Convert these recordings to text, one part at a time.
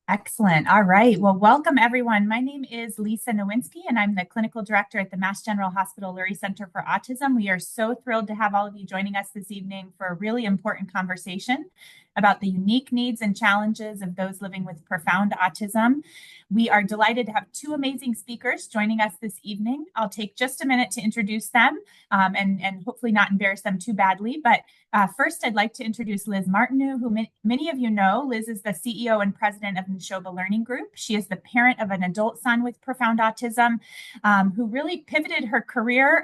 Excellent. All right. Well, welcome everyone. My name is Lisa Nowinski, and I'm the clinical director at the Mass General Hospital Lurie Center for Autism. We are so thrilled to have all of you joining us this evening for a really important conversation about the unique needs and challenges of those living with profound autism. We are delighted to have two amazing speakers joining us this evening. I'll take just a minute to introduce them and hopefully not embarrass them too badly. But first, I'd like to introduce Liz Martineau, who many of you know. Liz is the CEO and president of Nashoba Learning Group. She is the parent of an adult son with profound autism, who really pivoted her career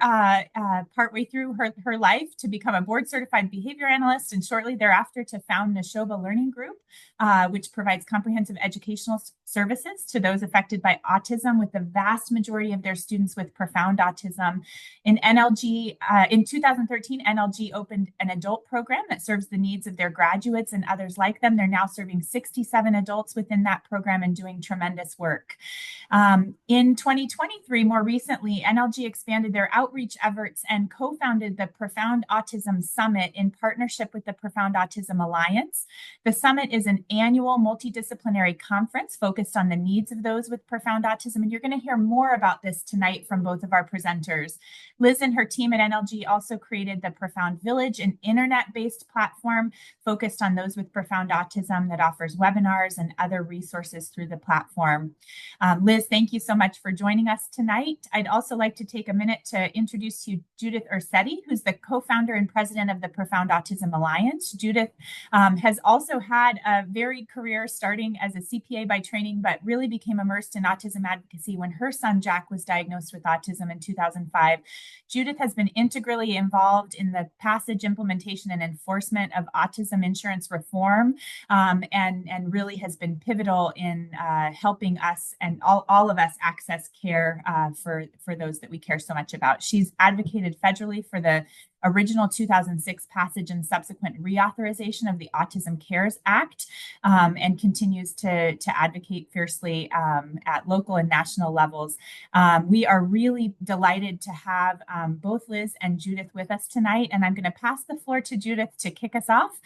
partway through her life to become a board certified behavior analyst and shortly thereafter to found Nashoba Learning Group, which provides comprehensive educational services to those affected by autism, with the vast majority of their students with profound autism. In 2013, NLG opened an adult program that serves the needs of their graduates and others like them. They're now serving 67 adults within that program and doing tremendous work. In 2023, more recently, NLG expanded their outreach efforts and co-founded the Profound Autism Summit in partnership with the Profound Autism Alliance. The summit is an annual multidisciplinary conference focused on the needs of those with profound autism, and you're going to hear more about this tonight from both of our presenters. Liz and her team at NLG also created the Profound Village, an internet-based platform focused on those with profound autism that offers webinars and other resources through the platform. Liz, thank you so much for joining us tonight. I'd also like to take a minute to introduce you Judith Ursitti, who's the co-founder and president of the Profound Autism Alliance. Judith has also had a varied career, starting as a CPA by training, but really became immersed in autism advocacy when her son Jack was diagnosed with autism in 2005. Judith has been integrally involved in the passage, implementation, and enforcement of autism insurance reform, and really has been pivotal in helping us and all of us access care for those that we care so much about. She's advocated federally for the original 2006 passage and subsequent reauthorization of the Autism Cares Act, and continues to advocate fiercely at local and national levels. We are really delighted to have both Liz and Judith with us tonight, and I'm going to pass the floor to Judith to kick us off.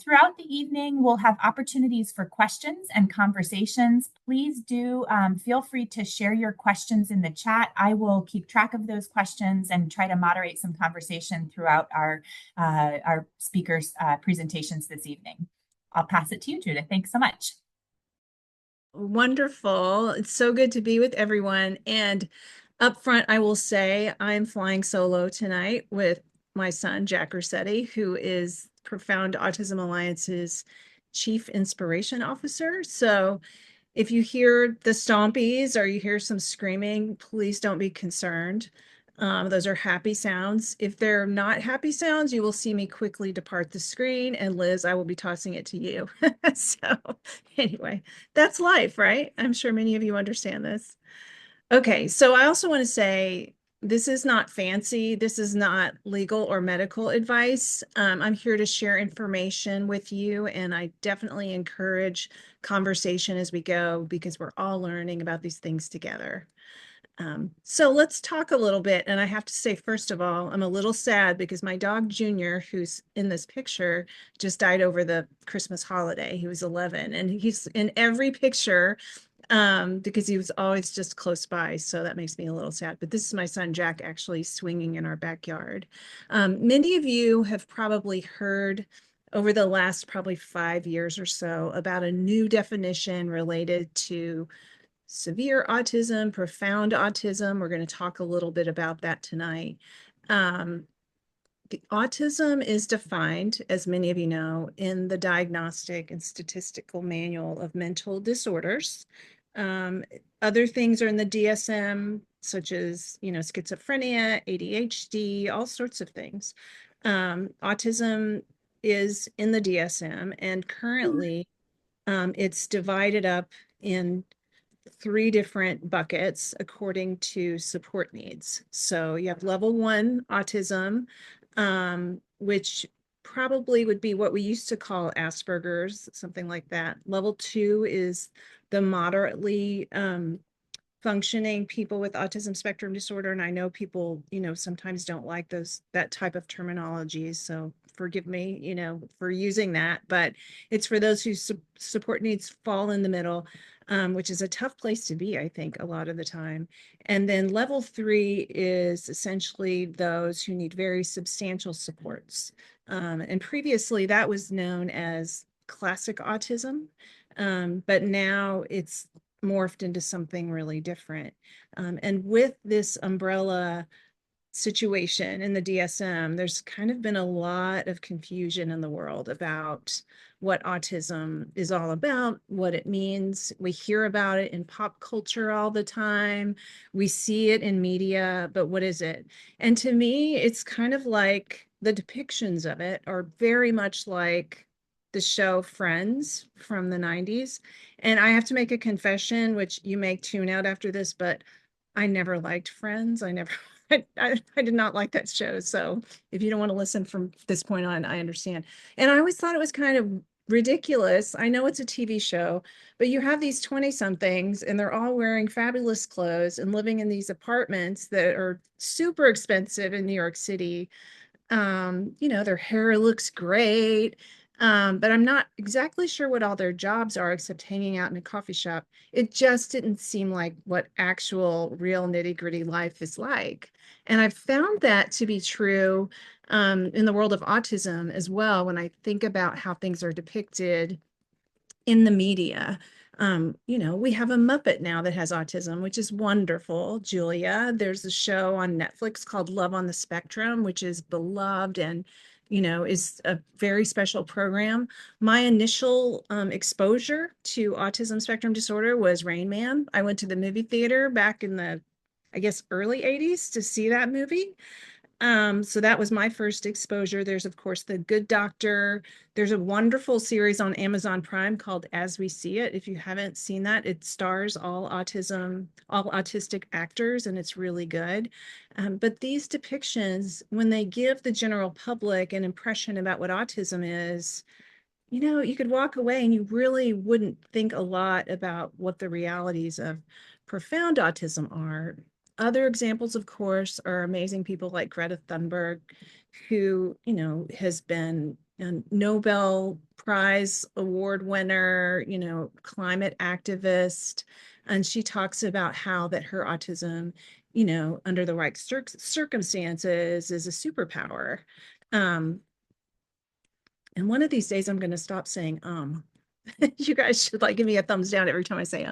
Throughout the evening, we'll have opportunities for questions and conversations. Please do feel free to share your questions in the chat. I will keep track of those questions and try to moderate some conversation throughout our speakers' presentations this evening. I'll pass it to you, Judith. Thanks so much. Wonderful. It's so good to be with everyone. And up front, I will say I'm flying solo tonight with my son, Jack Ursitti, who is Profound Autism Alliance's Chief Inspiration Officer. So if you hear the stompies or you hear some screaming, please don't be concerned. Those are happy sounds. If they're not happy sounds, you will see me quickly depart the screen, and Liz, I will be tossing it to you. So anyway, that's life, right? I'm sure many of you understand this. Okay, so I also want to say this is not fancy. This is not legal or medical advice. I'm here to share information with you, and I definitely encourage conversation as we go because we're all learning about these things together. So let's talk a little bit. And I have to say, first of all, I'm a little sad because my dog Junior, who's in this picture, just died over the Christmas holiday. He was 11 and he's in every picture because he was always just close by. So that makes me a little sad. But this is my son, Jack, actually swinging in our backyard. Many of you have probably heard over the last probably 5 years or so about a new definition related to severe autism, profound autism. We're going to talk a little bit about that tonight. The autism is defined, as many of you know, in the Diagnostic and Statistical Manual of Mental Disorders. Other things are in the DSM, such as, schizophrenia, ADHD, all sorts of things. Autism is in the DSM, and currently it's divided up in 3 different buckets according to support needs. So you have level 1 autism, which probably would be what we used to call Asperger's, something like that. Level 2 is the moderately functioning people with autism spectrum disorder. And I know people, sometimes don't like that type of terminology. So forgive me, for using that, but it's for those whose support needs fall in the middle, which is a tough place to be, I think, a lot of the time. And then level 3 is essentially those who need very substantial supports. And previously that was known as classic autism, but now it's morphed into something really different. And with this umbrella situation in the DSM, there's kind of been a lot of confusion in the world about what autism is all about, what it means. We hear about it in pop culture all the time. We see it in media, but what is it? And to me, it's kind of like the depictions of it are very much like the show Friends from the 90s. And I have to make a confession, which you may tune out after this, but I never liked Friends. I did not like that show. So if you don't want to listen from this point on, I understand. And I always thought it was kind of ridiculous. I know it's a TV show, but you have these 20 somethings and they're all wearing fabulous clothes and living in these apartments that are super expensive in New York City. Their hair looks great. But I'm not exactly sure what all their jobs are except hanging out in a coffee shop. It just didn't seem like what actual real nitty-gritty life is like. And I've found that to be true in the world of autism as well, when I think about how things are depicted in the media. We have a Muppet now that has autism, which is wonderful, Julia. There's a show on Netflix called Love on the Spectrum, which is beloved and is a very special program. My initial exposure to autism spectrum disorder was Rain Man. I went to the movie theater back in the, I guess, early 80s to see that movie. So that was my first exposure. There's, of course, The Good Doctor. There's a wonderful series on Amazon Prime called As We See It. If you haven't seen that, it stars all autistic actors, and it's really good. But these depictions, when they give the general public an impression about what autism is, you could walk away and you really wouldn't think a lot about what the realities of profound autism are. Other examples, of course, are amazing people like Greta Thunberg, who, has been a Nobel Prize award winner, climate activist. And she talks about how that her autism, under the right circumstances is a superpower. And one of these days I'm going to stop saying, you guys should give me a thumbs down every time I say,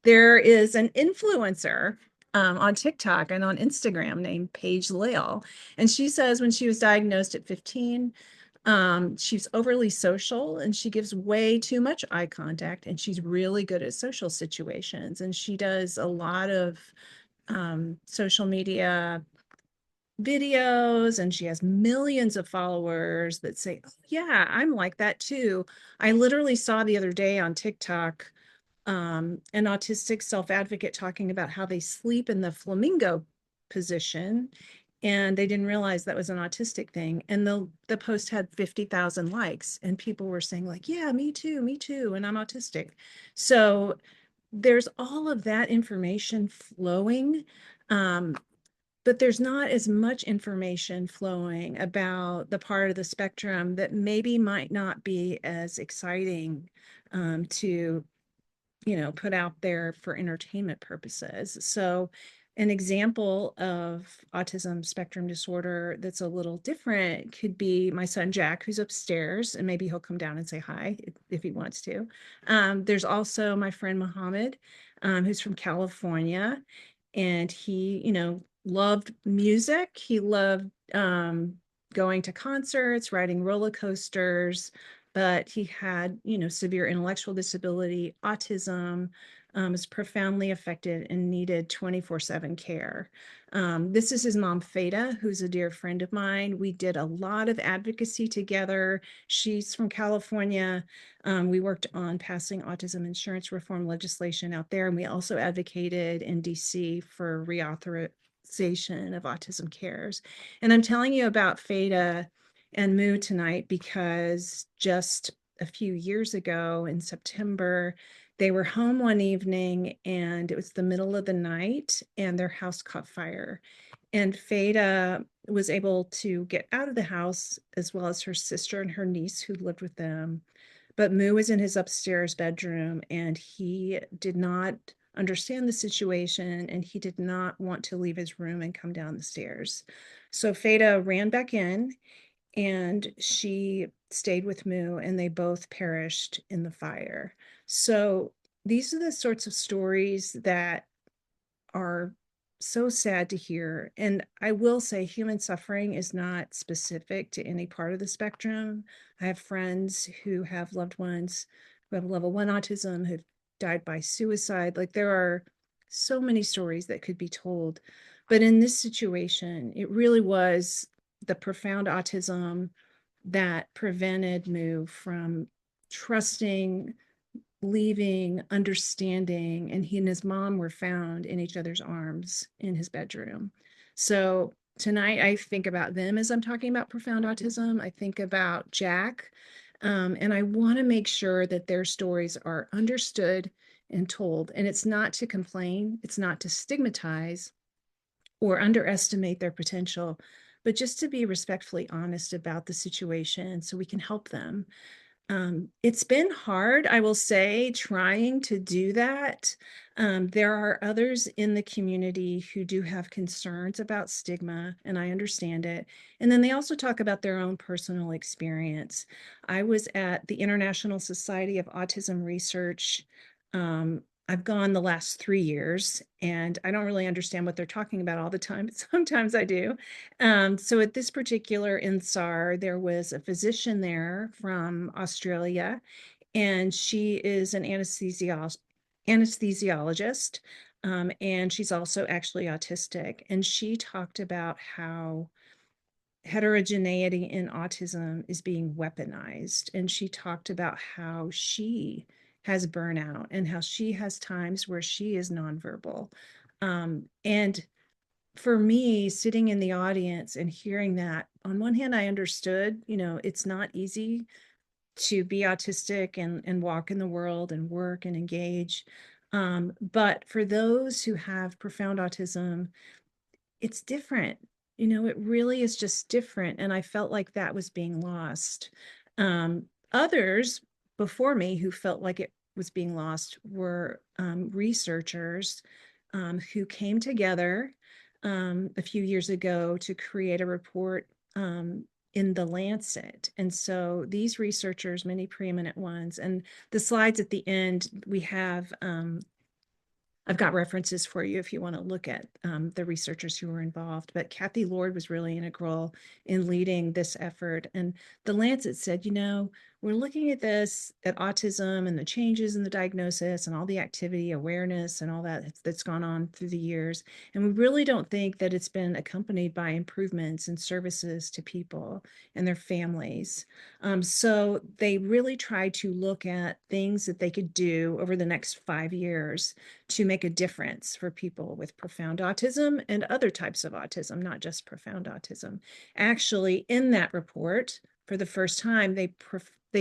There is an influencer on TikTok and on Instagram named Paige Lale. And she says when she was diagnosed at 15, she's overly social and she gives way too much eye contact, and she's really good at social situations. And she does a lot of social media videos, and she has millions of followers that say, oh, yeah, I'm like that too. I literally saw the other day on TikTok an autistic self-advocate talking about how they sleep in the flamingo position, and they didn't realize that was an autistic thing. And the post had 50,000 likes, and people were saying yeah, me too, and I'm autistic. So there's all of that information flowing. But there's not as much information flowing about the part of the spectrum that maybe might not be as exciting to, put out there for entertainment purposes. So an example of autism spectrum disorder that's a little different could be my son, Jack, who's upstairs, and maybe he'll come down and say hi if he wants to. There's also my friend, Mohammed, who's from California, and he, loved music. He loved going to concerts, riding roller coasters, but he had, severe intellectual disability, autism, was profoundly affected and needed 24/7 care. This is his mom, Fada, who's a dear friend of mine. We did a lot of advocacy together. She's from California. We worked on passing autism insurance reform legislation out there, and we also advocated in DC for reauthorization of autism cares. And I'm telling you about Fada and Moo tonight because just a few years ago in September, they were home one evening and it was the middle of the night and their house caught fire. And Fada was able to get out of the house, as well as her sister and her niece who lived with them. But Moo was in his upstairs bedroom, and he did not understand the situation, and he did not want to leave his room and come down the stairs. So Feta ran back in, and she stayed with Moo, and they both perished in the fire. So these are the sorts of stories that are so sad to hear. And I will say, human suffering is not specific to any part of the spectrum. I have friends who have loved ones who have level 1 autism, who've died by suicide. Like, there are so many stories that could be told. But in this situation, it really was the profound autism that prevented Moo from trusting, leaving, understanding, and he and his mom were found in each other's arms in his bedroom. So tonight I think about them as I'm talking about profound autism. I think about Jack, and I want to make sure that their stories are understood and told. And it's not to complain, it's not to stigmatize or underestimate their potential, but just to be respectfully honest about the situation so we can help them. It's been hard, I will say, trying to do that. There are others in the community who do have concerns about stigma, and I understand it. And then they also talk about their own personal experience. I was at the International Society of Autism Research. I've gone the last 3 years, and I don't really understand what they're talking about all the time, but sometimes I do. So at this particular INSAR, there was a physician there from Australia, and she is an anesthesiologist, and she's also actually autistic. And she talked about how heterogeneity in autism is being weaponized. And she talked about how she has burnout and how she has times where she is nonverbal. And for me, sitting in the audience and hearing that, on one hand, I understood, it's not easy to be autistic and walk in the world and work and engage. But for those who have profound autism, it's different. It really is just different. And I felt like that was being lost. Others before me who felt like it was being lost were researchers who came together a few years ago to create a report in the Lancet. And so these researchers, many preeminent ones, and the slides at the end, we have I've got references for you if you want to look at the researchers who were involved. But Kathy Lord was really integral in leading this effort. And the Lancet said, we're looking at this, at autism and the changes in the diagnosis and all the activity, awareness, and all that's gone on through the years. And we really don't think that it's been accompanied by improvements in services to people and their families. So they really tried to look at things that they could do over the next 5 years to make a difference for people with profound autism and other types of autism, not just profound autism. Actually, in that report, for the first time, they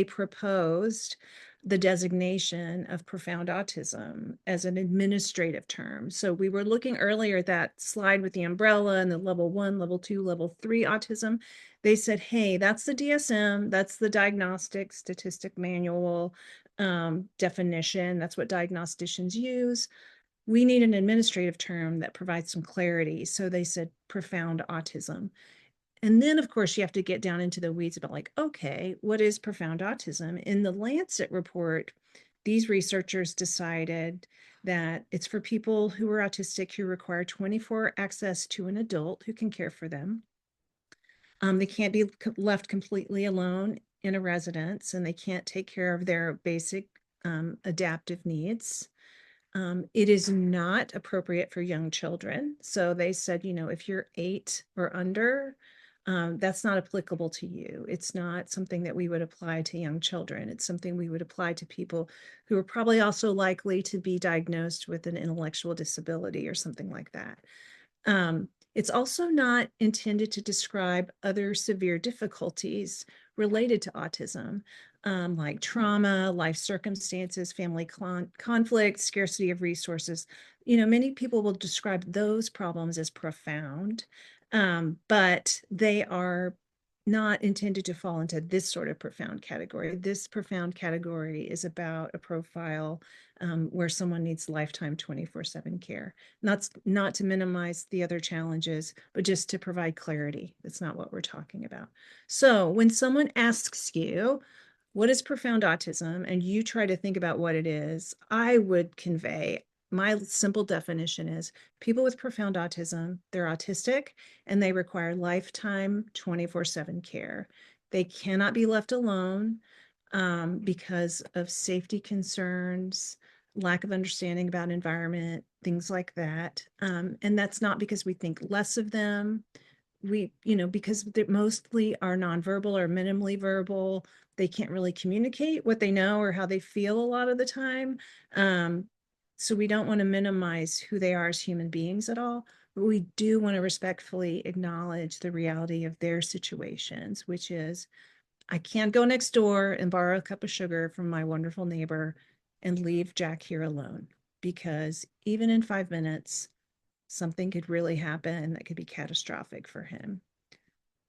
proposed the designation of profound autism as an administrative term. So we were looking earlier at that slide with the umbrella and the level 1, level 2, level 3 autism. They said, hey, that's the DSM, that's the Diagnostic Statistic Manual definition. That's what diagnosticians use. We need an administrative term that provides some clarity. So they said profound autism. And then, of course, you have to get down into the weeds about okay, what is profound autism? In the Lancet report, these researchers decided that it's for people who are autistic who require 24 access to an adult who can care for them. They can't be left completely alone in a residence, and they can't take care of their basic adaptive needs. It is not appropriate for young children. So they said, if you're 8 or under, that's not applicable to you. It's not something that we would apply to young children. It's something we would apply to people who are probably also likely to be diagnosed with an intellectual disability or something like that. It's also not intended to describe other severe difficulties related to autism, like trauma, life circumstances, family conflict, scarcity of resources. Many people will describe those problems as profound. But they are not intended to fall into this sort of profound category. This profound category is about a profile where someone needs lifetime 24/7 care. Not to minimize the other challenges, but just to provide clarity. That's not what we're talking about. So when someone asks you, what is profound autism? And you try to think about what it is, I would convey my simple definition is people with profound autism, they're autistic and they require lifetime 24/7 care. They cannot be left alone because of safety concerns, lack of understanding about environment, things like that. And that's not because we think less of them. Because they mostly are nonverbal or minimally verbal. They can't really communicate what they know or how they feel a lot of the time. So we don't want to minimize who they are as human beings at all, but we do want to respectfully acknowledge the reality of their situations, which is I can't go next door and borrow a cup of sugar from my wonderful neighbor and leave Jack here alone, because even in 5 minutes, something could really happen that could be catastrophic for him.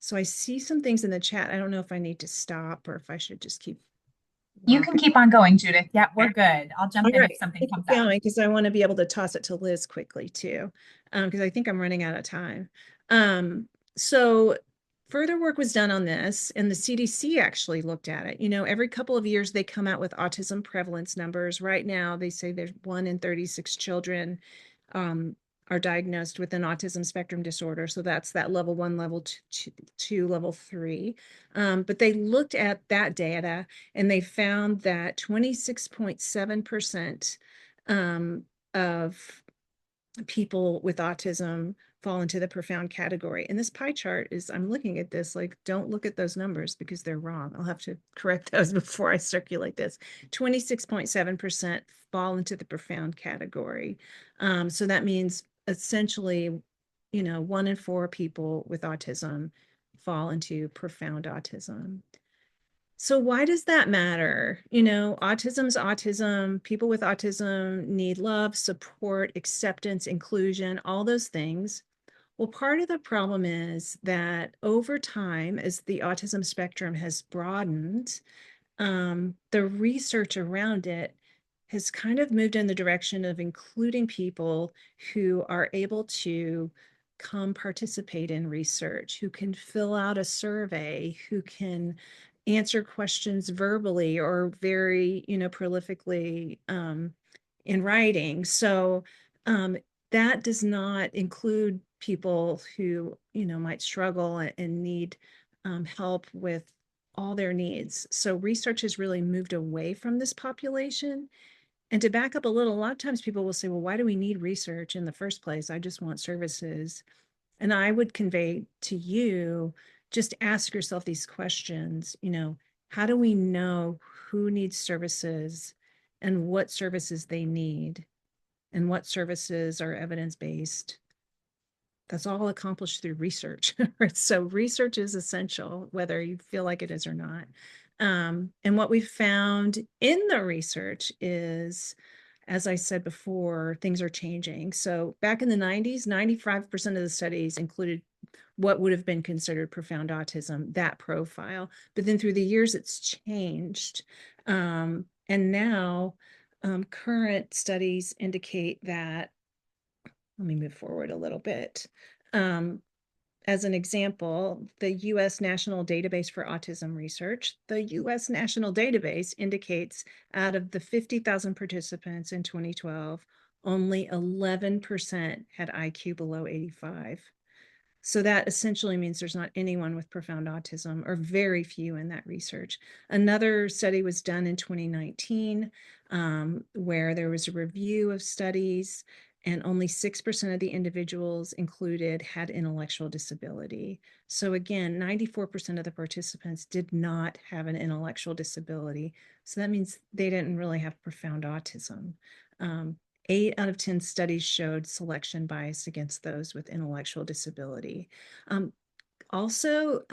So I see some things in the chat. I don't know if I need to stop or if I should just keep You can walking. keep on going, Judith. Yeah, we're good. I'll jump All in right, if something keep comes up. going because I want to be able to toss it to Liz quickly too, because I think I'm running out of time. So further work was done on this, and the CDC actually looked at it. Every couple of years they come out with autism prevalence numbers. Right now, they say there's 1 in 36 children are diagnosed with an autism spectrum disorder. So that's that level 1, level 2, level 3. But they looked at that data and they found that 26.7% of people with autism fall into the profound category. And this pie chart is, I'm looking at this, like, don't look at those numbers because they're wrong. I'll have to correct those before I circulate this. 26.7% fall into the profound category. So that means essentially, 1 in 4 people with autism fall into profound autism. So why does that matter? Autism's autism. People with autism need love, support, acceptance, inclusion, all those things. Well, part of the problem is that over time, as the autism spectrum has broadened, the research around it has kind of moved in the direction of including people who are able to come participate in research, who can fill out a survey, who can answer questions verbally or very, prolifically in writing. So that does not include people who, might struggle and need help with all their needs. So research has really moved away from this population. And to back up a little, a lot of times people will say, well, why do we need research in the first place? I just want services. And I would convey to you, just ask yourself these questions, how do we know who needs services and what services they need and what services are evidence-based? That's all accomplished through research. So research is essential, whether you feel like it is or not. And what we found in the research is, as I said before, things are changing. So back in the 90s, 95% of the studies included what would have been considered profound autism, that profile. But then through the years, it's changed. And now current studies indicate that, let me move forward a little bit. As an example, the US National Database for Autism Research, the US National Database indicates out of the 50,000 participants in 2012, only 11% had IQ below 85. So that essentially means there's not anyone with profound autism, or very few in that research. Another study was done in 2019 where there was a review of studies and only 6% of the individuals included had intellectual disability. So again, 94% of the participants did not have an intellectual disability. So that means they didn't really have profound autism. 8 out of 10 studies showed selection bias against those with intellectual disability. Also,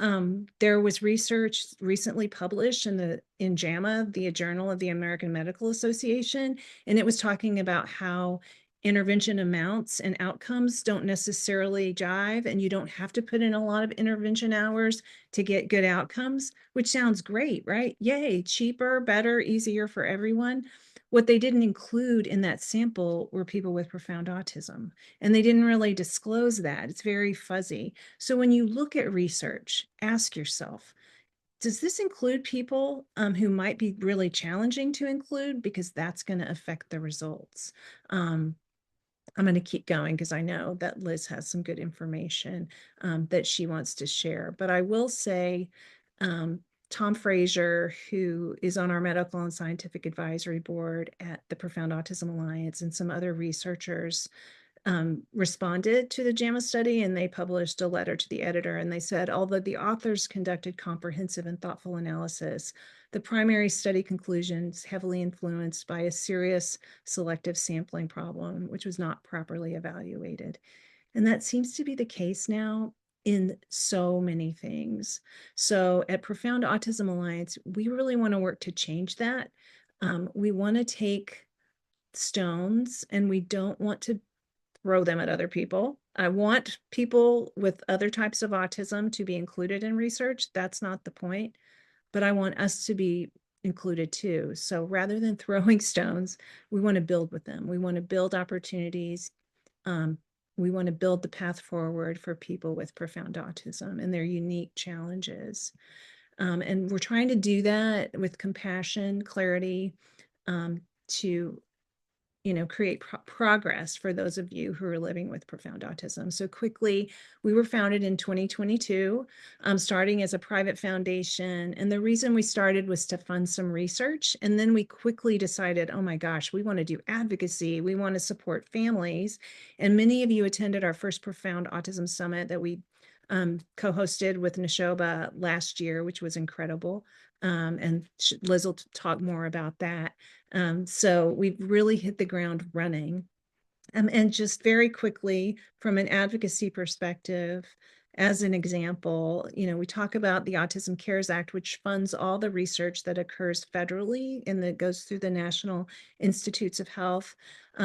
there was research recently published in JAMA, the Journal of the American Medical Association, and it was talking about how intervention amounts and outcomes don't necessarily jive, and you don't have to put in a lot of intervention hours to get good outcomes, which sounds great, right? Yay, cheaper, better, easier for everyone. What they didn't include in that sample were people with profound autism, and they didn't really disclose that. It's very fuzzy. So when you look at research, ask yourself, does this include people who might be really challenging to include? Because that's going to affect the results. I'm going to keep going because I know that Liz has some good information that she wants to share. But I will say, Tom Frazier, who is on our medical and scientific advisory board at the Profound Autism Alliance, and some other researchers responded to the JAMA study, and they published a letter to the editor, and they said, although the authors conducted comprehensive and thoughtful analysis, the primary study conclusions heavily influenced by a serious selective sampling problem, which was not properly evaluated. And that seems to be the case now in so many things. So at Profound Autism Alliance, we really want to work to change that. We want to take stones, and we don't want to throw them at other people. I want people with other types of autism to be included in research. That's not the point, but I want us to be included too. So rather than throwing stones, we want to build with them. We want to build opportunities. We want to build the path forward for people with profound autism and their unique challenges. And we're trying to do that with compassion, clarity, to create progress for those of you who are living with profound autism. So quickly, we were founded in 2022, starting as a private foundation. And the reason we started was to fund some research. And then we quickly decided, oh my gosh, we want to do advocacy. We want to support families. And many of you attended our first Profound Autism Summit that we co-hosted with Nashoba last year, which was incredible. And Liz will talk more about that. So we've really hit the ground running. And just very quickly, from an advocacy perspective, as an example, we talk about the Autism Cares Act, which funds all the research that occurs federally and that goes through the National Institutes of Health.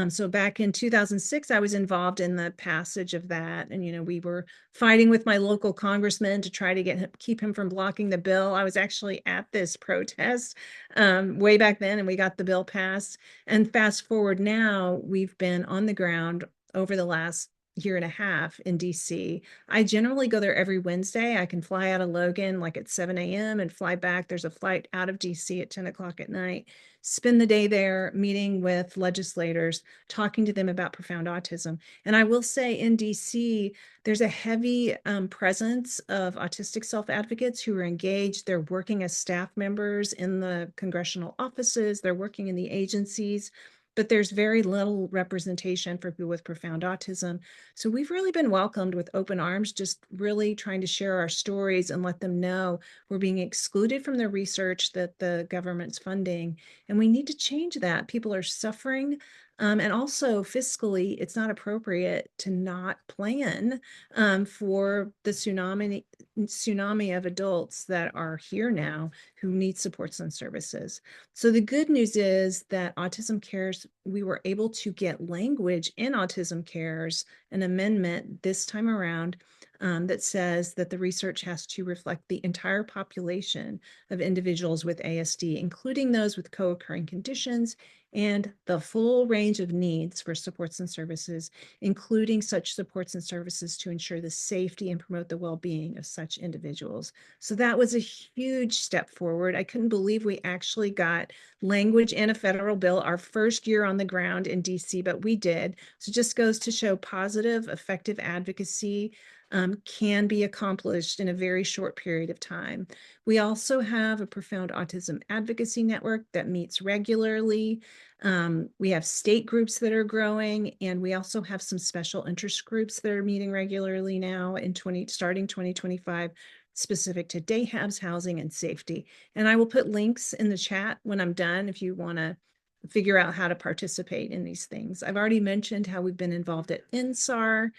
So back in 2006, I was involved in the passage of that. And, we were fighting with my local congressman to try to keep him from blocking the bill. I was actually at this protest way back then, and we got the bill passed. And fast forward now, we've been on the ground over the last year and a half in DC. I generally go there every Wednesday. I can fly out of Logan like at 7 a.m. and fly back. There's a flight out of DC at 10 o'clock at night. Spend the day there meeting with legislators, talking to them about profound autism. And I will say in DC, there's a heavy presence of autistic self-advocates who are engaged. They're working as staff members in the congressional offices. They're working in the agencies, but there's very little representation for people with profound autism. So we've really been welcomed with open arms, just really trying to share our stories and let them know we're being excluded from the research that the government's funding. And we need to change that. People are suffering. And also fiscally, it's not appropriate to not plan for the tsunami of adults that are here now who need supports and services. So the good news is that Autism Cares, we were able to get language in Autism Cares, an amendment this time around that says that the research has to reflect the entire population of individuals with ASD, including those with co-occurring conditions and the full range of needs for supports and services, including such supports and services to ensure the safety and promote the well-being of such individuals. So that was a huge step forward. I couldn't believe we actually got language in a federal bill our first year on the ground in DC, but we did. So it just goes to show positive, effective advocacy can be accomplished in a very short period of time. We also have a Profound Autism Advocacy Network that meets regularly. We have state groups that are growing, and we also have some special interest groups that are meeting regularly now in starting 2025, specific to day habs, housing, and safety. And I will put links in the chat when I'm done if you want to figure out how to participate in these things. I've already mentioned how we've been involved at INSAR.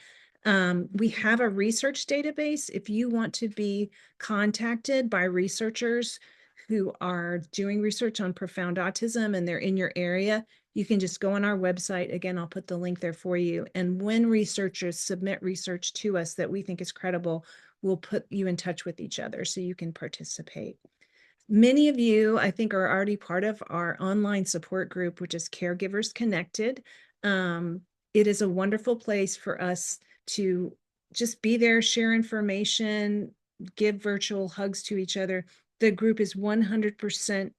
We have a research database. If you want to be contacted by researchers who are doing research on profound autism and they're in your area, you can just go on our website. Again, I'll put the link there for you. And when researchers submit research to us that we think is credible, we'll put you in touch with each other so you can participate. Many of you, I think, are already part of our online support group, which is Caregivers Connected. It is a wonderful place for us to just be there, share information, give virtual hugs to each other. The group is 100%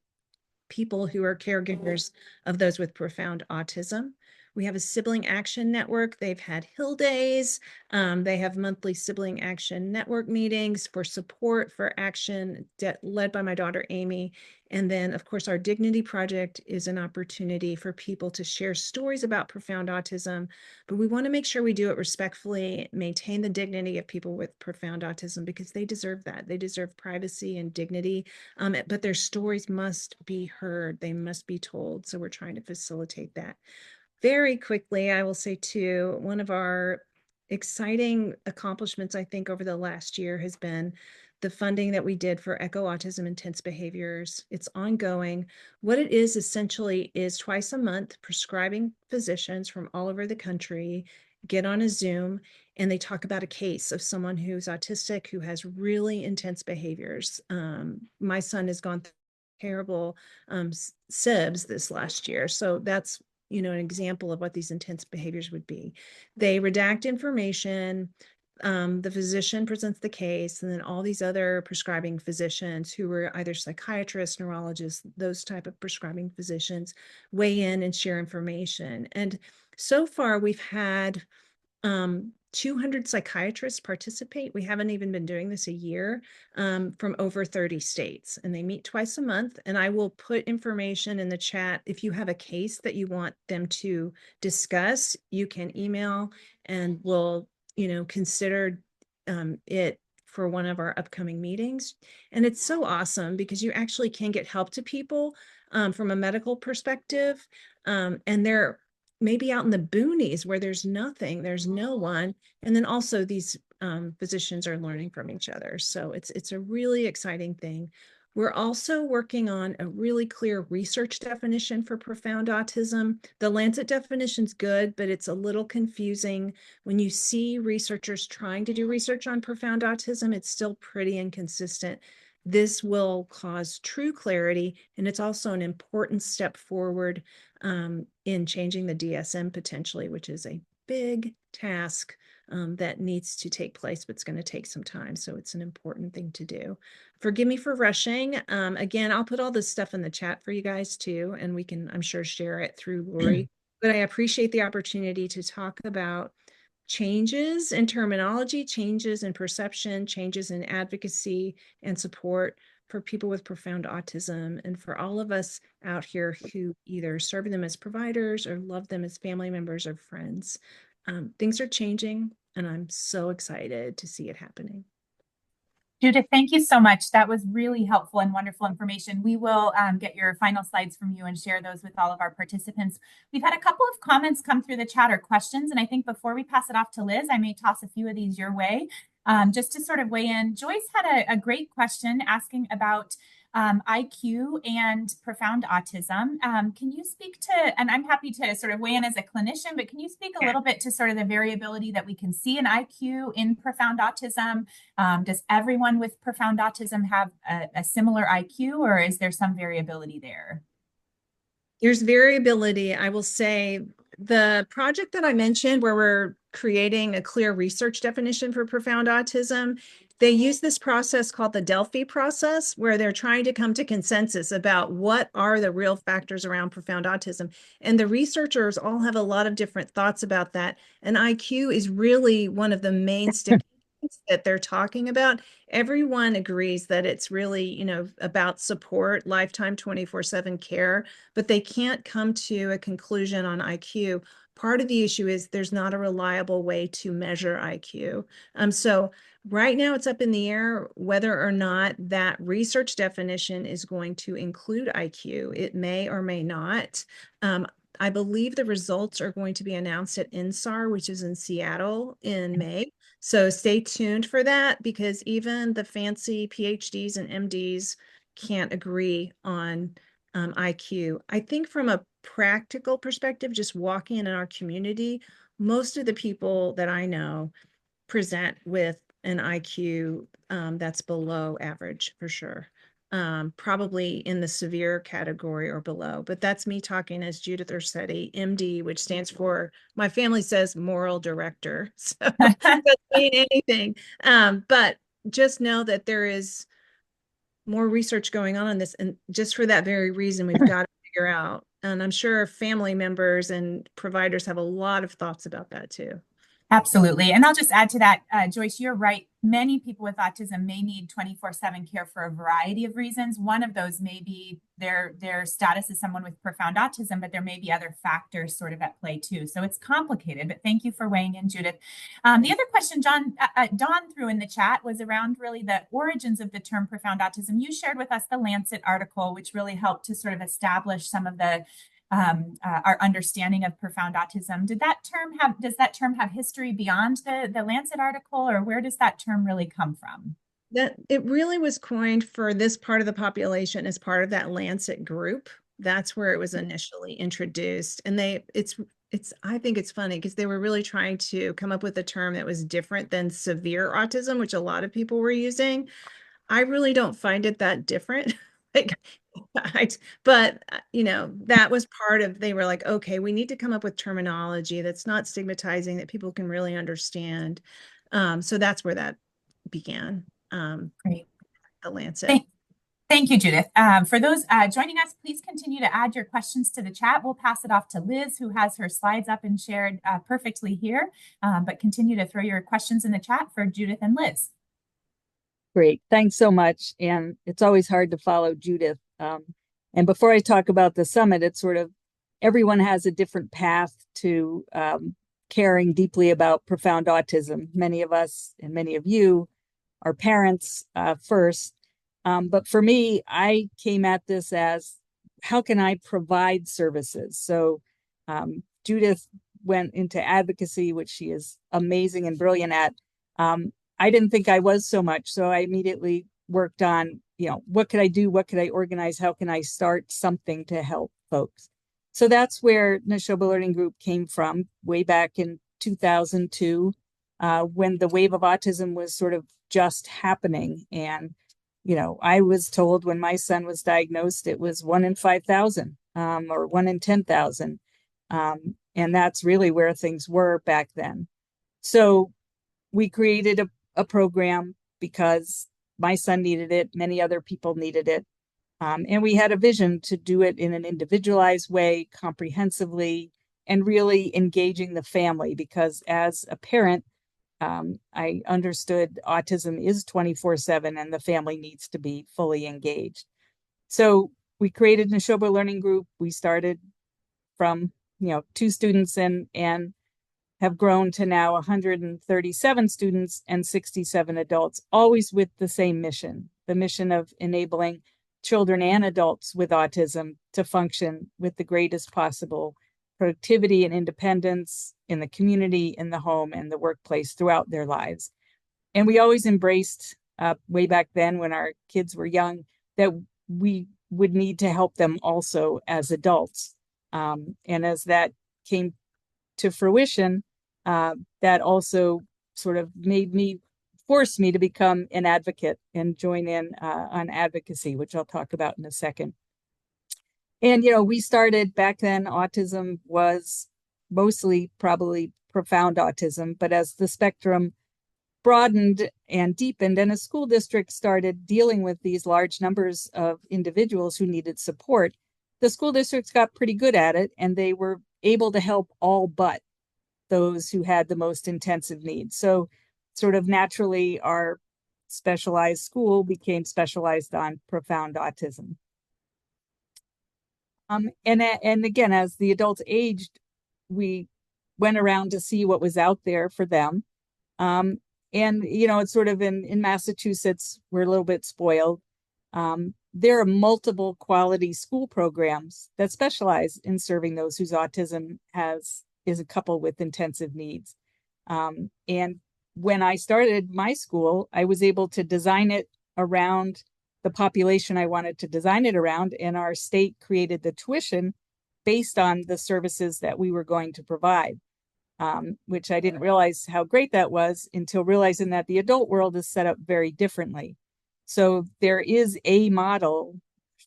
people who are caregivers of those with profound autism. We have a sibling action network. They've had Hill Days. They have monthly sibling action network meetings for support for action led by my daughter, Amy. And then, of course, our Dignity Project is an opportunity for people to share stories about profound autism, but we want to make sure we do it respectfully, maintain the dignity of people with profound autism, because they deserve that. They deserve privacy and dignity, but their stories must be heard. They must be told. So we're trying to facilitate that. Very quickly, I will say too, one of our exciting accomplishments, I think, over the last year has been the funding that we did for Echo Autism Intense Behaviors. It's ongoing. What it is essentially is twice a month, prescribing physicians from all over the country get on a Zoom and they talk about a case of someone who's autistic, who has really intense behaviors. My son has gone through terrible SIBS this last year. So that's an example of what these intense behaviors would be. They redact information, the physician presents the case, and then all these other prescribing physicians who are either psychiatrists, neurologists, those type of prescribing physicians weigh in and share information. And so far we've had 200 psychiatrists participate. We haven't even been doing this a year, from over 30 states, and they meet twice a month. And I will put information in the chat. If you have a case that you want them to discuss, you can email and we'll, consider it for one of our upcoming meetings. And it's so awesome because you actually can get help to people from a medical perspective. And they're maybe out in the boonies where there's nothing, there's no one. And then also these physicians are learning from each other. So it's a really exciting thing. We're also working on a really clear research definition for profound autism. The Lancet definition's good, but it's a little confusing. When you see researchers trying to do research on profound autism, it's still pretty inconsistent. This will cause true clarity, and it's also an important step forward in changing the DSM potentially, which is a big task that needs to take place, but it's going to take some time. So it's an important thing to do. Forgive me for rushing. Again, I'll put all this stuff in the chat for you guys too, and we can, I'm sure, share it through Lurie. But I appreciate the opportunity to talk about changes in terminology, changes in perception, changes in advocacy and support for people with profound autism, and for all of us out here who either serve them as providers or love them as family members or friends. Things are changing, and I'm so excited to see it happening. Judith, thank you so much. That was really helpful and wonderful information. We will get your final slides from you and share those with all of our participants. We've had a couple of comments come through the chat or questions, and I think before we pass it off to Liz, I may toss a few of these your way just to sort of weigh in. Joyce had a great question asking about IQ and profound autism. Can you speak to, and I'm happy to sort of weigh in as a clinician, but can you speak a little bit to sort of the variability that we can see in IQ in profound autism? Does everyone with profound autism have a similar IQ, or is there some variability there? There's variability. I will say the project that I mentioned where we're creating a clear research definition for profound autism, they use this process called the Delphi process, where they're trying to come to consensus about what are the real factors around profound autism. And the researchers all have a lot of different thoughts about that. And IQ is really one of the main sticking points that they're talking about. Everyone agrees that it's really, about support, lifetime 24/7 care, but they can't come to a conclusion on IQ. Part of the issue is there's not a reliable way to measure IQ. So right now it's up in the air whether or not that research definition is going to include IQ. It may or may not. I believe the results are going to be announced at INSAR, which is in Seattle in May. So stay tuned for that, because even the fancy PhDs and MDs can't agree on IQ. I think from a practical perspective, just walking in our community, most of the people that I know present with an IQ that's below average for sure. Probably in the severe category or below, but that's me talking as Judith Ursitti, MD, which stands for, my family says moral director. So doesn't mean anything. But just know that there is more research going on this. And just for that very reason, we've got to figure out. And I'm sure family members and providers have a lot of thoughts about that too. Absolutely. And I'll just add to that, Joyce, you're right. Many people with autism may need 24/7 care for a variety of reasons. One of those may be their status as someone with profound autism, but there may be other factors sort of at play too. So it's complicated, but thank you for weighing in, Judith. The other question Dawn threw in the chat was around really the origins of the term profound autism. You shared with us the Lancet article, which really helped to sort of establish some of the our understanding of profound autism. Does that term have history beyond the Lancet article, or where does that term really come from? That it really was coined for this part of the population as part of that Lancet group. That's where it was initially introduced. And I think it's funny because they were really trying to come up with a term that was different than severe autism, which a lot of people were using. I really don't find it that different. Like, but that was part of, they were like, okay, we need to come up with terminology that's not stigmatizing, that people can really understand. So that's where that began. Great. The Lancet. Thank you, Judith. For those joining us, please continue to add your questions to the chat. We'll pass it off to Liz, who has her slides up and shared perfectly here, but continue to throw your questions in the chat for Judith and Liz. Great. Thanks so much. And it's always hard to follow Judith. And before I talk about the summit, it's sort of everyone has a different path to caring deeply about profound autism. Many of us and many of you are parents first. But for me, I came at this as, how can I provide services? So Judith went into advocacy, which she is amazing and brilliant at. I didn't think I was so much. So I immediately worked on, what could I do? What could I organize? How can I start something to help folks? So that's where Nashoba Learning Group came from way back in 2002, when the wave of autism was sort of just happening. And, I was told when my son was diagnosed, it was 1 in 5,000 or 1 in 10,000. And that's really where things were back then. So we created a program because my son needed it, many other people needed it. And we had a vision to do it in an individualized way, comprehensively, and really engaging the family, because as a parent, I understood autism is 24/7 and the family needs to be fully engaged. So we created Nashoba Learning Group. We started from 2 students and have grown to now 137 students and 67 adults, always with the same mission, the mission of enabling children and adults with autism to function with the greatest possible productivity and independence in the community, in the home, and the workplace throughout their lives. And we always embraced, way back then when our kids were young, that we would need to help them also as adults. And as that came to fruition, that also sort of forced me to become an advocate and join in on advocacy, which I'll talk about in a second. And, we started back then, autism was mostly probably profound autism, but as the spectrum broadened and deepened and a school district started dealing with these large numbers of individuals who needed support, the school districts got pretty good at it, and they were able to help all but those who had the most intensive needs. So sort of naturally, our specialized school became specialized on profound autism. And again, as the adults aged, we went around to see what was out there for them. And, it's sort of in Massachusetts, we're a little bit spoiled. There are multiple quality school programs that specialize in serving those whose autism is a couple with intensive needs. And when I started my school, I was able to design it around the the population I wanted to design it around, and our state created the tuition based on the services that we were going to provide, which I didn't realize how great that was until realizing that the adult world is set up very differently. So there is a model,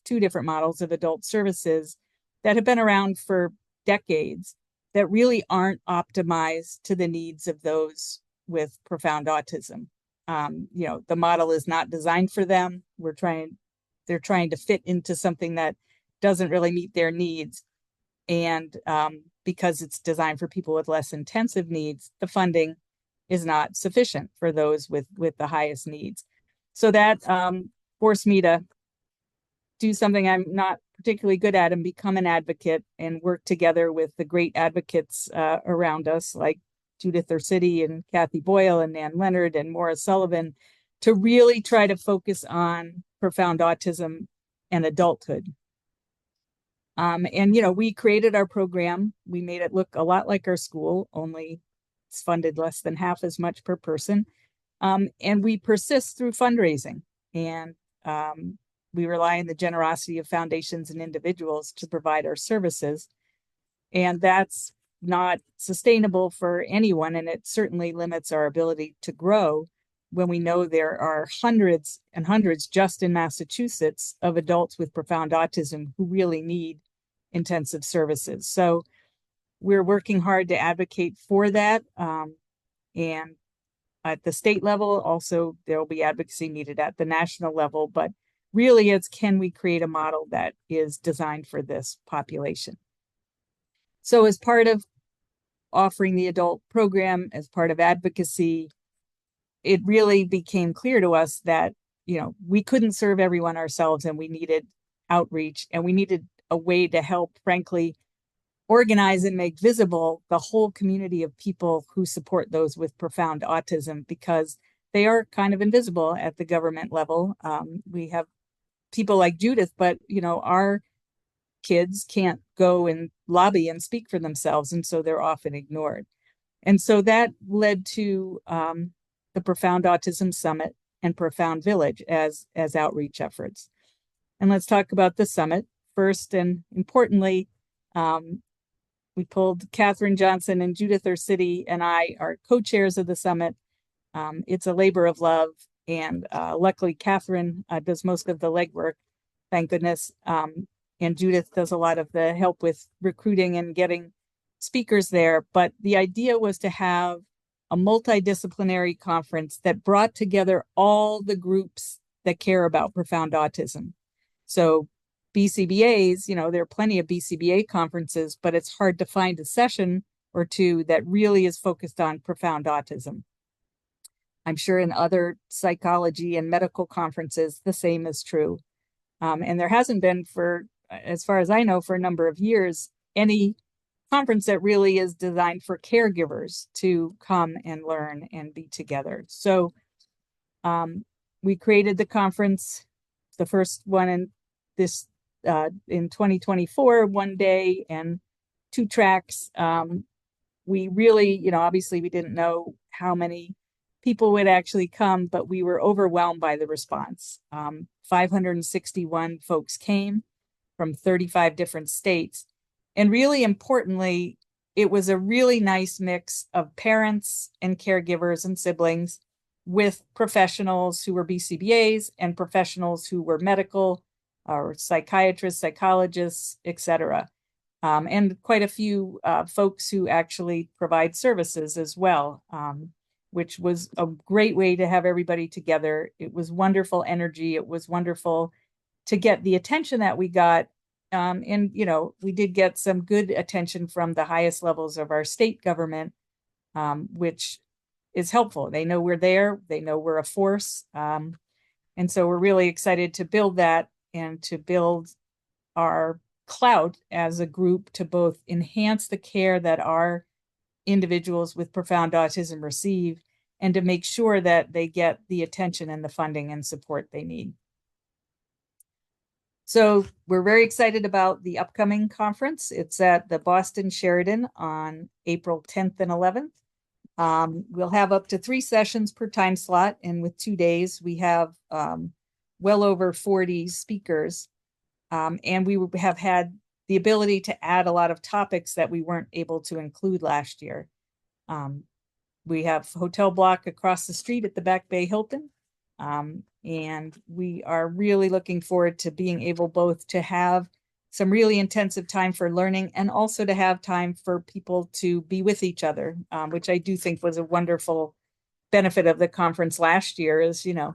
two different models of adult services that have been around for decades that really aren't optimized to the needs of those with profound autism. The model is not designed for them. They're trying to fit into something that doesn't really meet their needs. And because it's designed for people with less intensive needs, the funding is not sufficient for those with the highest needs. So that forced me to do something I'm not particularly good at and become an advocate and work together with the great advocates around us, like Judith Ursitti and Kathy Boyle and Nan Leonard and Maura Sullivan, to really try to focus on profound autism and adulthood. We created our program. We made it look a lot like our school, only it's funded less than half as much per person. And we persist through fundraising, and we rely on the generosity of foundations and individuals to provide our services. And that's not sustainable for anyone, and it certainly limits our ability to grow when we know there are hundreds and hundreds just in Massachusetts of adults with profound autism who really need intensive services. So we're working hard to advocate for that. And at the state level, also, there will be advocacy needed at the national level. But really, it's can we create a model that is designed for this population? So as part of offering the adult program, as part of advocacy, it really became clear to us that, we couldn't serve everyone ourselves, and we needed outreach, and we needed a way to help, frankly, organize and make visible the whole community of people who support those with profound autism, because they are kind of invisible at the government level. We have people like Judith, but, our kids can't go and lobby and speak for themselves, and so they're often ignored. And so that led to the Profound Autism Summit and Profound Village as outreach efforts. And let's talk about the summit. First, and importantly, we pulled Catherine Johnson and Judith Ursitti, and I are co-chairs of the summit. It's a labor of love, and luckily Catherine does most of the legwork, thank goodness. And Judith does a lot of the help with recruiting and getting speakers there. But the idea was to have a multidisciplinary conference that brought together all the groups that care about profound autism. So BCBAs, there are plenty of BCBA conferences, but it's hard to find a session or two that really is focused on profound autism. I'm sure in other psychology and medical conferences, the same is true. And there hasn't been, as far as I know, for a number of years, any conference that really is designed for caregivers to come and learn and be together. So we created the conference, the first one in 2024, 1 day and 2 tracks. We really, obviously we didn't know how many people would actually come, but we were overwhelmed by the response. 561 folks came from 35 different states. And really importantly, it was a really nice mix of parents and caregivers and siblings with professionals who were BCBAs and professionals who were medical or psychiatrists, psychologists, etc. And quite a few folks who actually provide services as well, which was a great way to have everybody together. It was wonderful energy. It was wonderful to get the attention that we got. And we did get some good attention from the highest levels of our state government, which is helpful. They know we're there. They know we're a force. And so we're really excited to build that and to build our clout as a group to both enhance the care that our individuals with profound autism receive and to make sure that they get the attention and the funding and support they need. So we're very excited about the upcoming conference. It's at the Boston Sheridan on April 10th and 11th. We'll have up to 3 sessions per time slot. And with 2 days, we have well over 40 speakers. And we have had the ability to add a lot of topics that we weren't able to include last year. We have hotel block across the street at the Back Bay Hilton. And we are really looking forward to being able both to have some really intensive time for learning and also to have time for people to be with each other, which I do think was a wonderful benefit of the conference last year. Is, you know,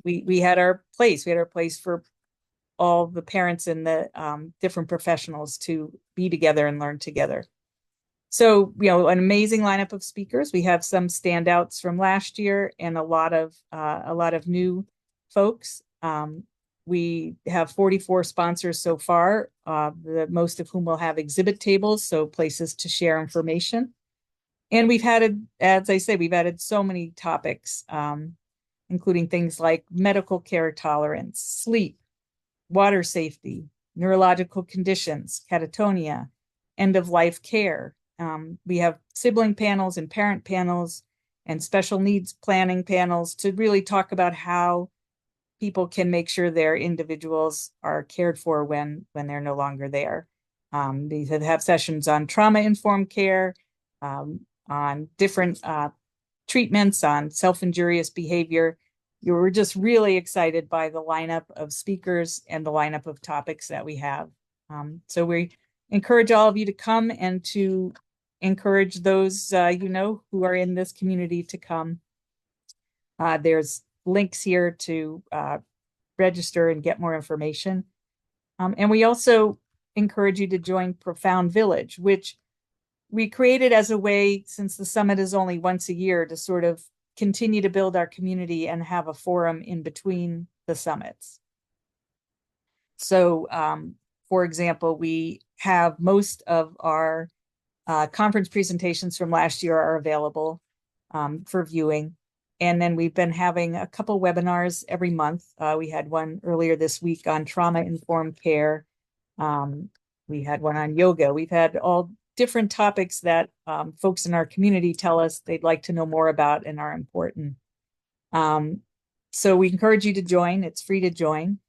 we had our place. We had our place for all the parents and the different professionals to be together and learn together. So, you know, an amazing lineup of speakers. We have some standouts from last year and a lot of new folks. We have 44 sponsors so far, the most of whom will have exhibit tables, so places to share information. And we've added, as I say, we've added so many topics, including things like medical care tolerance, sleep, water safety, neurological conditions, catatonia, end-of-life care. We have sibling panels and parent panels and special needs planning panels to really talk about how people can make sure their individuals are cared for when they're no longer there. They have sessions on trauma-informed care, on different treatments, on self-injurious behavior. You were just really excited by the lineup of speakers and the lineup of topics that we have. So we encourage all of you to come and to encourage those you know, who are in this community to come. There's links here to register and get more information. And we also encourage you to join Profound Village, which we created as a way, since the summit is only once a year, to sort of continue to build our community and have a forum in between the summits. So, for example, we have most of our conference presentations from last year are available for viewing. And then we've been having a couple webinars every month. We had one earlier this week on trauma-informed care. We had one on yoga. We've had all different topics that folks in our community tell us they'd like to know more about and are important. So we encourage you to join. It's free to join.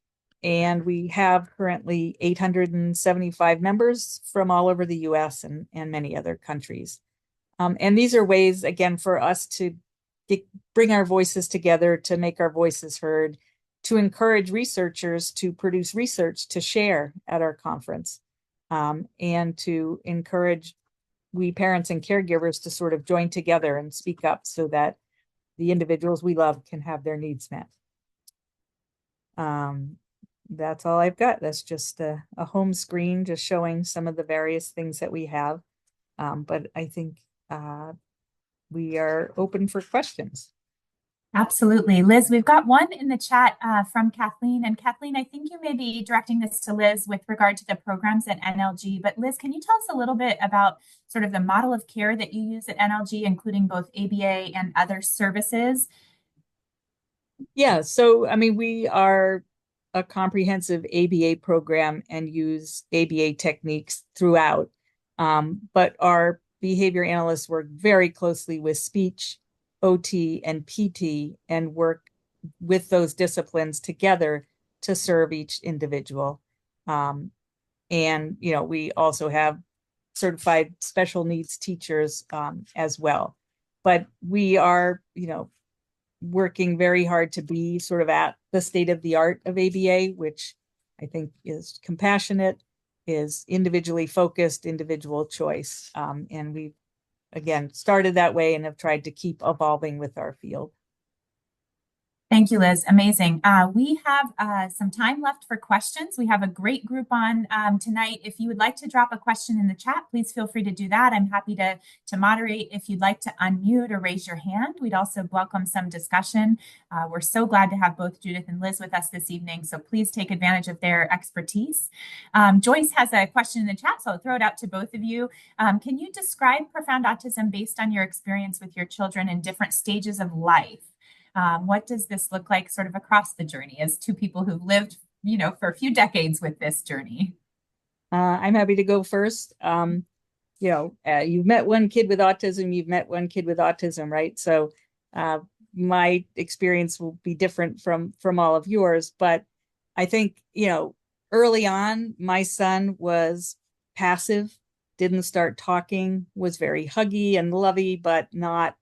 And we have currently 875 members from all over the US and many other countries. And these are ways, again, for us to bring our voices together, to make our voices heard, to encourage researchers to produce research to share at our conference, and to encourage we parents and caregivers to sort of join together and speak up so that the individuals we love can have their needs met. That's all I've got. That's just a home screen, just showing some of the various things that we have. But I think we are open for questions. Absolutely. Liz, we've got one in the chat from Kathleen. And Kathleen, I think you may be directing this to Liz with regard to the programs at NLG. But Liz, can you tell us a little bit about sort of the model of care that you use at NLG, including both ABA and other services? Yeah, so I mean, we are a comprehensive ABA program and use ABA techniques throughout. But our behavior analysts work very closely with speech, OT, and PT, and work with those disciplines together to serve each individual. And, you know, we also have certified special needs teachers as well. But we are, you know, working very hard to be sort of at the state of the art of ABA, which I think is compassionate, is individually focused, individual choice. And we've, again, started that way and have tried to keep evolving with our field. Thank you, Liz. Amazing. We have some time left for questions. We have a great group on tonight. If you would like to drop a question in the chat, please feel free to do that. I'm happy to moderate. If you'd like to unmute or raise your hand, we'd also welcome some discussion. We're so glad to have both Judith and Liz with us this evening, so please take advantage of their expertise. Joyce has a question in the chat, so I'll throw it out to both of you. Can you describe profound autism based on your experience with your children in different stages of life? What does this look like sort of across the journey as two people who've lived, you know, for a few decades with this journey? I'm happy to go first. You know, you've met one kid with autism, you've met one kid with autism, right? So my experience will be different from all of yours, but I think, early on, my son was passive, didn't start talking, was very huggy and lovey, but not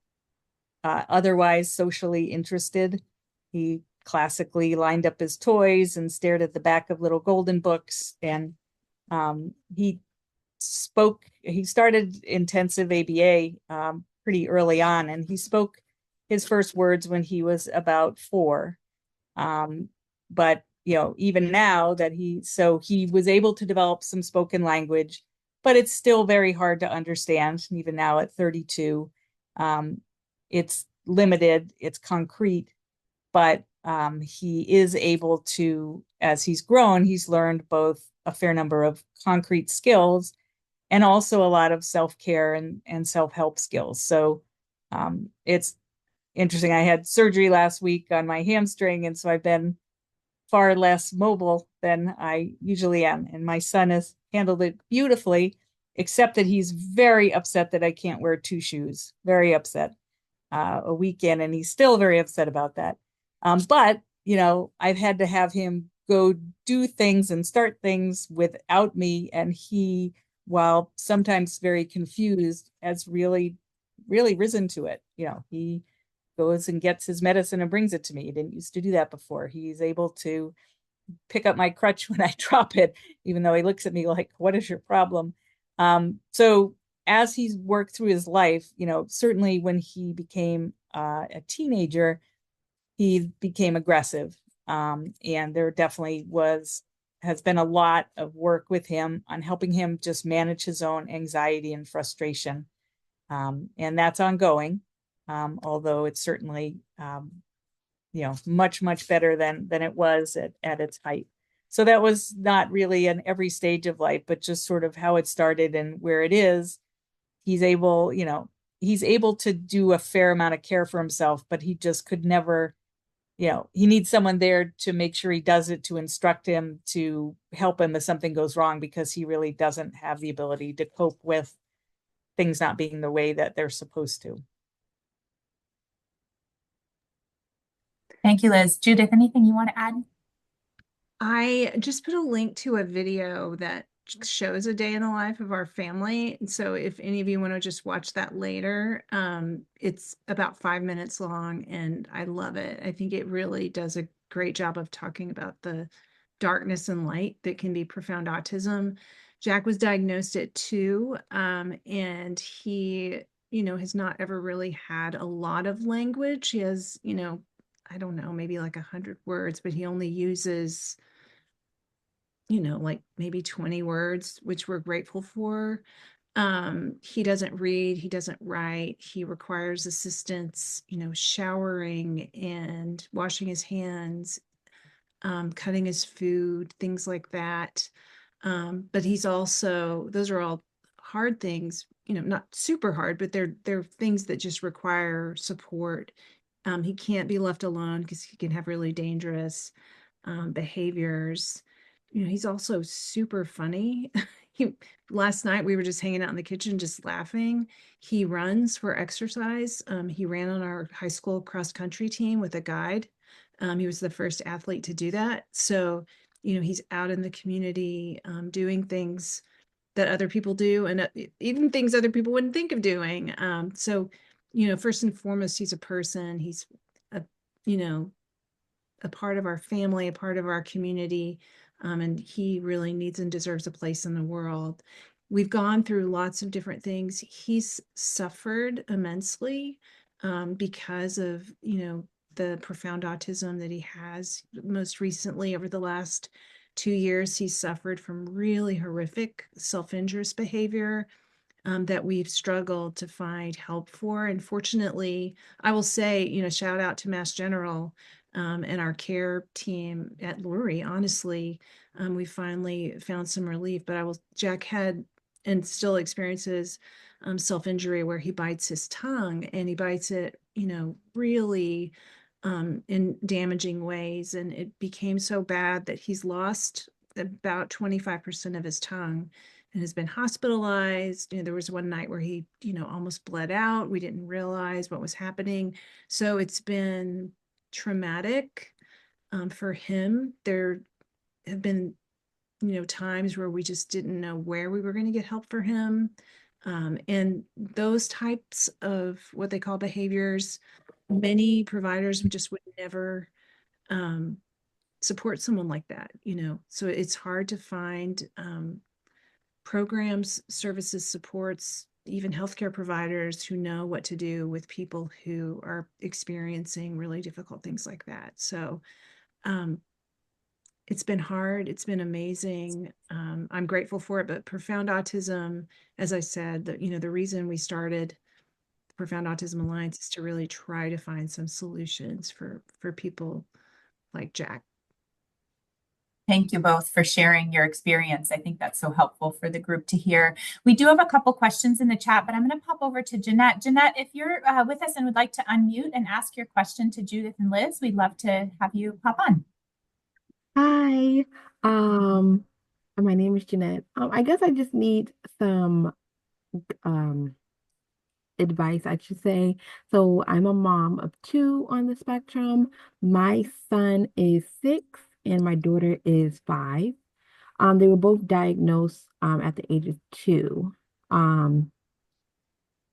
otherwise socially interested. He classically lined up his toys and stared at the back of little golden books. And he started intensive ABA pretty early on, and he spoke his first words when he was about 4. But, even now that he was able to develop some spoken language, but it's still very hard to understand. Even now at 32, it's limited, it's concrete, but he is able to, as he's grown, he's learned both a fair number of concrete skills and also a lot of self-care and self-help skills. So it's interesting. I had surgery last week on my hamstring, and so I've been far less mobile than I usually am. And my son has handled it beautifully, except that he's very upset that I can't wear 2 shoes. Very upset. A weekend, and he's still very upset about that. But, I've had to have him go do things and start things without me. And he, while sometimes very confused, has really, really risen to it. He goes and gets his medicine and brings it to me. He didn't used to do that before. He's able to pick up my crutch when I drop it, even though he looks at me like, what is your problem? So as he's worked through his life, certainly when he became a teenager, he became aggressive. And there definitely has been a lot of work with him on helping him just manage his own anxiety and frustration. And that's ongoing, although it's certainly, much, much better than it was at its height. So that was not really in every stage of life, but just sort of how it started and where it is. He's able to do a fair amount of care for himself, but he just could never, he needs someone there to make sure he does it, to instruct him, to help him if something goes wrong, because he really doesn't have the ability to cope with things not being the way that they're supposed to. Thank you, Liz. Judith, anything you want to add? I just put a link to a video that shows a day in the life of our family. And so if any of you want to just watch that later, it's about 5 minutes long, and I love it. I think it really does a great job of talking about the darkness and light that can be profound autism. Jack was diagnosed at 2, and he, has not ever really had a lot of language. He has, I don't know, maybe like 100 words, but he only uses, like maybe 20 words, which we're grateful for. He doesn't read, he doesn't write, he requires assistance, showering and washing his hands, cutting his food, things like that. But he's also, those are all hard things, not super hard, but they're things that just require support. He can't be left alone because he can have really dangerous behaviors. He's also super funny. Last night we were just hanging out in the kitchen, just laughing. He runs for exercise. He ran on our high school cross country team with a guide. He was the first athlete to do that. So, he's out in the community doing things that other people do, and even things other people wouldn't think of doing. So, first and foremost, he's a person. He's a part of our family, a part of our community, and he really needs and deserves a place in the world. We've gone through lots of different things. He's suffered immensely because of, the profound autism that he has. Most recently, over the last 2 years, he's suffered from really horrific self-injurious behavior that we've struggled to find help for. And fortunately, I will say, shout out to Mass General and our care team at Lurie. Honestly, we finally found some relief, but Jack had and still experiences self-injury where he bites his tongue, and he bites it, really in damaging ways. And it became so bad that he's lost about 25% of his tongue. and has been hospitalized. You know, there was one night where he, almost bled out. We didn't realize what was happening. So it's been traumatic for him. There have been, times where we just didn't know where we were going to get help for him. And those types of what they call behaviors, many providers just would never support someone like that, so it's hard to find programs, services, supports, even healthcare providers who know what to do with people who are experiencing really difficult things like that. So it's been hard. It's been amazing. I'm grateful for it, but Profound Autism, as I said, the reason we started Profound Autism Alliance is to really try to find some solutions for people like Jack. Thank you both for sharing your experience. I think that's so helpful for the group to hear. We do have a couple questions in the chat, but I'm going to pop over to Jeanette. Jeanette, if you're with us and would like to unmute and ask your question to Judith and Liz, we'd love to have you pop on. Hi, my name is Jeanette. I guess I just need some advice, I should say. So I'm a mom of two on the spectrum. My son is 6 and my daughter is 5. They were both diagnosed at the age of 2.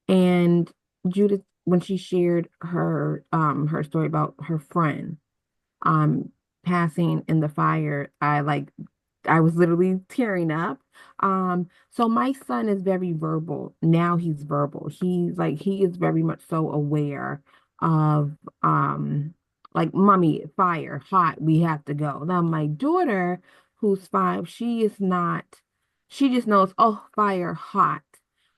And Judith, when she shared her story about her friend passing in the fire, I was literally tearing up. So my son is very verbal. Now he's verbal. He is very much so aware of like, mommy, fire, hot, we have to go. Now my daughter, who's 5, she is not, she just knows, oh, fire, hot.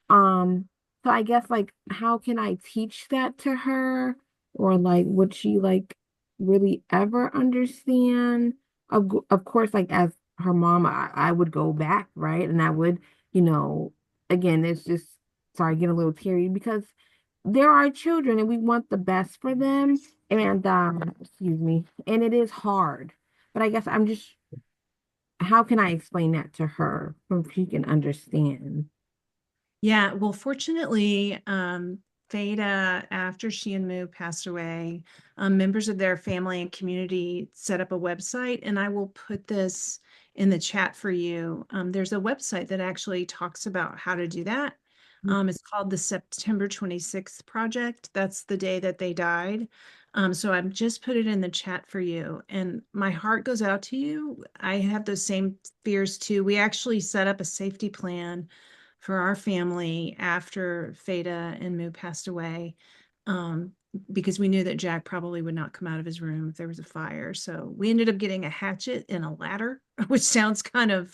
So I guess, like, how can I teach that to her? Or like, would she like really ever understand? Of course, like, as her mom, I would go back, right? And I would, again, it's just, sorry, get a little teary because they're our children and we want the best for them. And excuse me, and it is hard. But I guess I'm just, how can I explain that to her so she can understand? Yeah, well, fortunately, Theta, after she and Moo passed away, members of their family and community set up a website, and I will put this in the chat for you. There's a website that actually talks about how to do that. It's called the September 26th Project. That's the day that they died. So I've just put it in the chat for you, and my heart goes out to you. I have those same fears too. We actually set up a safety plan for our family after Theta and Moo passed away, because we knew that Jack probably would not come out of his room if there was a fire. So we ended up getting a hatchet and a ladder, which sounds kind of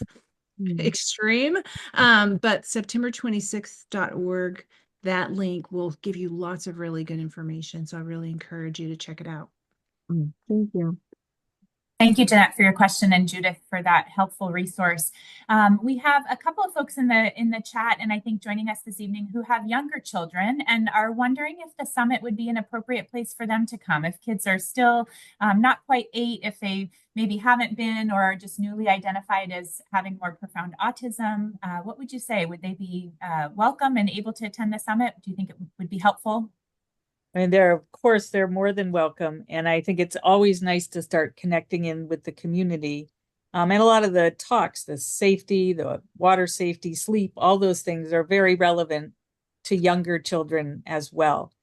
extreme. But September26th.org, that link will give you lots of really good information. So I really encourage you to check it out. Thank you. Thank you, Jeanette, for your question, and Judith for that helpful resource. We have a couple of folks in the chat, and I think joining us this evening, who have younger children and are wondering if the summit would be an appropriate place for them to come. If kids are still not quite 8, if they maybe haven't been or are just newly identified as having more profound autism, what would you say? Would they be welcome and able to attend the summit? Do you think it would be helpful? I mean, of course, they're more than welcome. And I think it's always nice to start connecting in with the community. And a lot of the talks, the safety, the water safety, sleep, all those things are very relevant to younger children as well.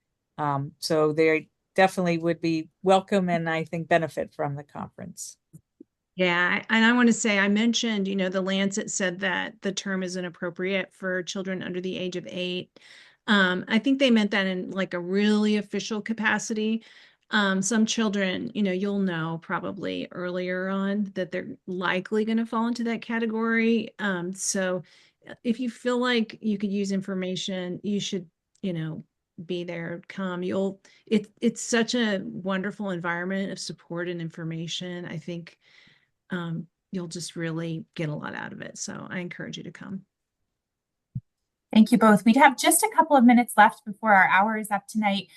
So they definitely would be welcome and I think benefit from the conference. Yeah, and I want to say, I mentioned, the Lancet said that the term is inappropriate for children under the age of 8. I think they meant that in like a really official capacity. Some children, you'll know probably earlier on that they're likely going to fall into that category. So if you feel like you could use information, you should, be there, come. It's such a wonderful environment of support and information. I think you'll just really get a lot out of it. So I encourage you to come. Thank you both. We'd have just a couple of minutes left before our hour is up tonight.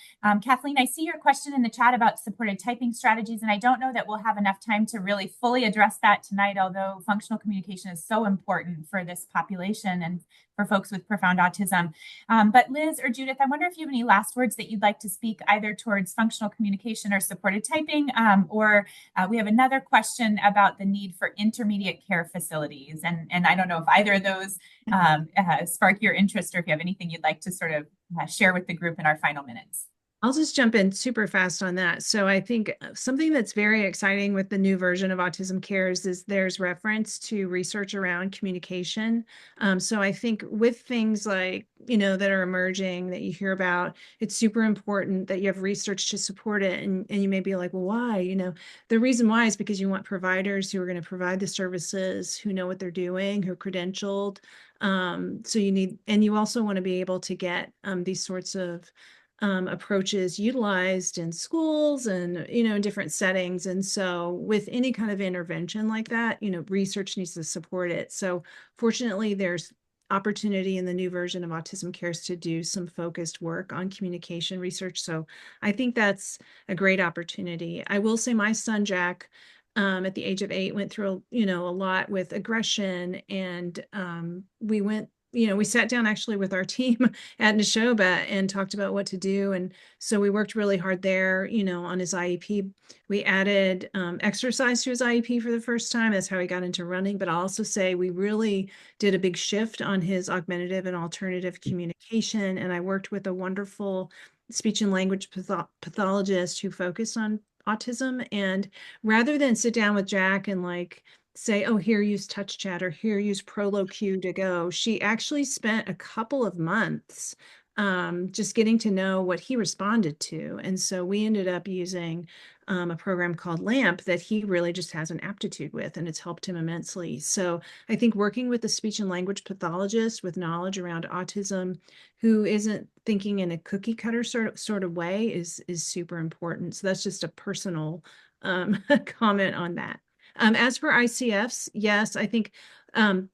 Kathleen, I see your question in the chat about supported typing strategies, and I don't know that we'll have enough time to really fully address that tonight, although functional communication is so important for this population and for folks with profound autism. But Liz or Judith, I wonder if you have any last words that you'd like to speak either towards functional communication or supported typing, or we have another question about the need for intermediate care facilities. And I don't know if either of those spark your interest or if you have anything you'd like to sort of share with the group in our final minutes. I'll just jump in super fast on that. So I think something that's very exciting with the new version of Autism Cares is there's reference to research around communication. So I think with things like, that are emerging that you hear about, it's super important that you have research to support it. And you may be like, well, why? The reason why is because you want providers who are going to provide the services, who know what they're doing, who are credentialed. So you also want to be able to get these sorts of approaches utilized in schools and, in different settings. And so with any kind of intervention like that, research needs to support it. So fortunately, there's opportunity in the new version of Autism Cares to do some focused work on communication research. So I think that's a great opportunity. I will say my son, Jack, at the age of 8, went through, a lot with aggression, and we sat down actually with our team at Nashoba and talked about what to do. And so we worked really hard there, on his IEP. We added exercise to his IEP for the first time. That's how he got into running. But I'll also say we really did a big shift on his augmentative and alternative communication. And I worked with a wonderful speech and language pathologist who focused on autism. And rather than sit down with Jack and say, oh, here, use touch chat, or here, use ProLoQ to go, she actually spent a couple of months just getting to know what he responded to. And so we ended up using a program called LAMP that he really just has an aptitude with, and it's helped him immensely. So I think working with a speech and language pathologist with knowledge around autism, who isn't thinking in a cookie cutter sort of way, is super important. So that's just a personal comment on that. As for ICFs, yes, I think,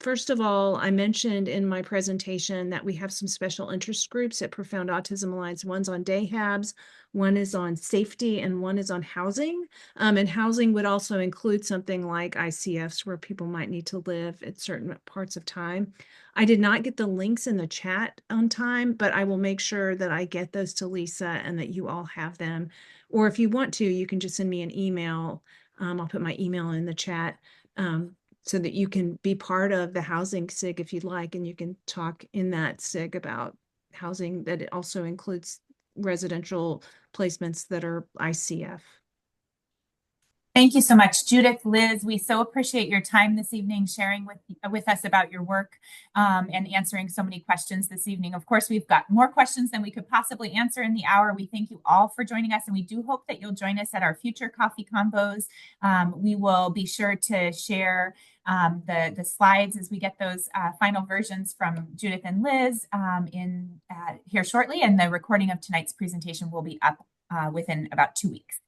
first of all, I mentioned in my presentation that we have some special interest groups at Profound Autism Alliance. One's on day habs, one is on safety, and one is on housing. And housing would also include something like ICFs, where people might need to live at certain parts of time. I did not get the links in the chat on time, but I will make sure that I get those to Lisa and that you all have them. Or if you want to, you can just send me an email. I'll put my email in the chat so that you can be part of the housing SIG if you'd like, and you can talk in that SIG about housing that it also includes residential placements that are ICF. Thank you so much, Judith, Liz. We so appreciate your time this evening, sharing with us about your work and answering so many questions this evening. Of course, we've got more questions than we could possibly answer in the hour. We thank you all for joining us, and we do hope that you'll join us at our future coffee combos. We will be sure to share the slides as we get those final versions from Judith and Liz here shortly, and the recording of tonight's presentation will be up within about 2 weeks.